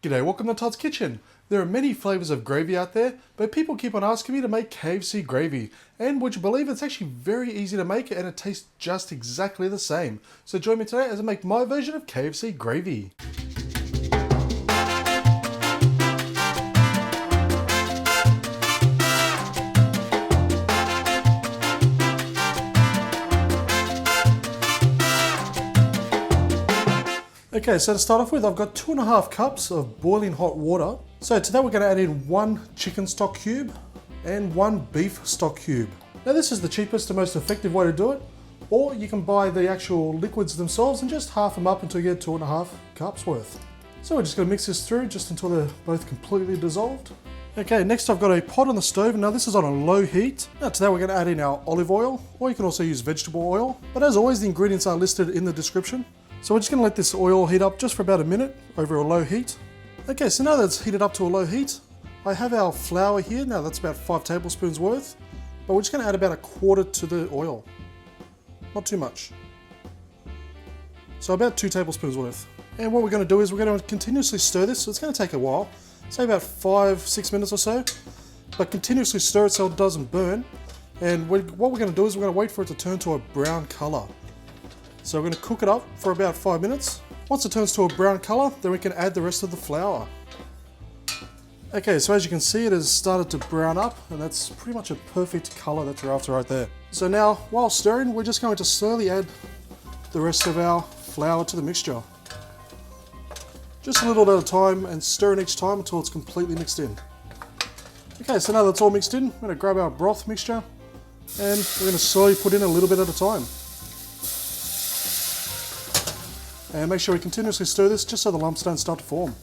G'day, welcome to Todd's Kitchen. There are many flavours of gravy out there, but people keep on asking me to make KFC gravy. And would you believe it's actually very easy to make and it tastes just exactly the same. So join me today as I make my version of KFC gravy. Okay, so to start off with, I've got 2.5 cups of boiling hot water. So today we're going to add in 1 chicken stock cube and 1 beef stock cube. Now this is the cheapest and most effective way to do it, or you can buy the actual liquids themselves and just half them up until you get 2.5 cups worth. So we're just going to mix this through just until they're both completely dissolved. Okay, next I've got a pot on the stove. Now this is on a low heat. Now today we're going to add in our olive oil, or you can also use vegetable oil. But as always, the ingredients are listed in the description. So we're just going to let this oil heat up just for about a minute over a low heat. Okay, so now that it's heated up to a low heat, I have our flour here. Now that's about 5 tablespoons worth, but we're just going to add about 1/4 to the oil. Not too much. So about 2 tablespoons worth. And what we're going to do is we're going to continuously stir this. So it's going to take a while, say about 5-6 minutes or so, but continuously stir it so it doesn't burn. And what we're going to do is we're going to wait for it to turn to a brown color. So we're going to cook it up for about 5 minutes. Once it turns to a brown color, then we can add the rest of the flour. Okay, so as you can see, it has started to brown up, and that's pretty much a perfect color that you're after right there. So now, while stirring, we're just going to slowly add the rest of our flour to the mixture. Just a little at a time, and stir it each time until it's completely mixed in. Okay, so now that's all mixed in, we're going to grab our broth mixture, and we're going to slowly put in a little bit at a time. And make sure we continuously stir this just so the lumps don't start to form.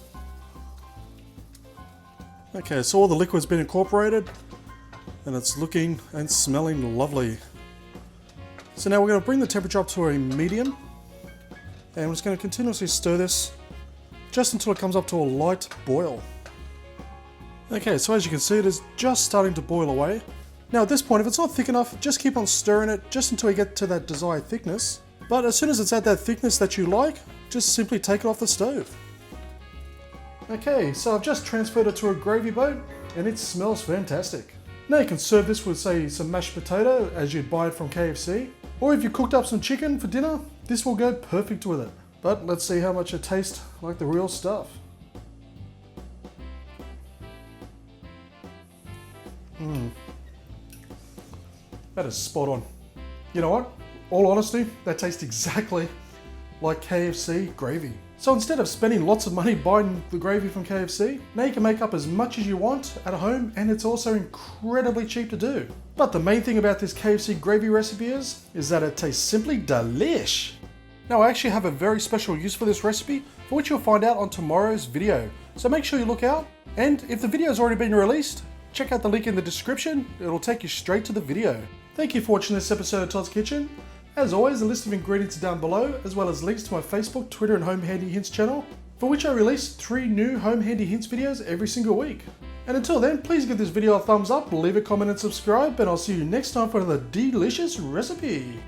Okay, so all the liquid's been incorporated and it's looking and smelling lovely. So now we're going to bring the temperature up to a medium, and we're just going to continuously stir this just until it comes up to a light boil. Okay, so as you can see, it is just starting to boil away. Now at this point, if it's not thick enough, just keep on stirring it just until you get to that desired thickness. But as soon as it's at that thickness that you like, just simply take it off the stove. Okay, so I've just transferred it to a gravy boat and it smells fantastic. Now you can serve this with, say, some mashed potato as you'd buy it from KFC. Or if you cooked up some chicken for dinner, this will go perfect with it. But let's see how much it tastes like the real stuff. That is spot on. You know what? All honesty, that tastes exactly like KFC gravy. So instead of spending lots of money buying the gravy from KFC, now you can make up as much as you want at home, and it's also incredibly cheap to do. But the main thing about this KFC gravy recipe is that it tastes simply delish. Now I actually have a very special use for this recipe, for which you'll find out on tomorrow's video. So make sure you look out, and if the video has already been released, check out the link in the description, it'll take you straight to the video. Thank you for watching this episode of Todd's Kitchen. As always, a list of ingredients down below, as well as links to my Facebook, Twitter and Home Handy Hints channel, for which I release 3 new Home Handy Hints videos every single week. And until then, please give this video a thumbs up, leave a comment and subscribe, and I'll see you next time for another delicious recipe.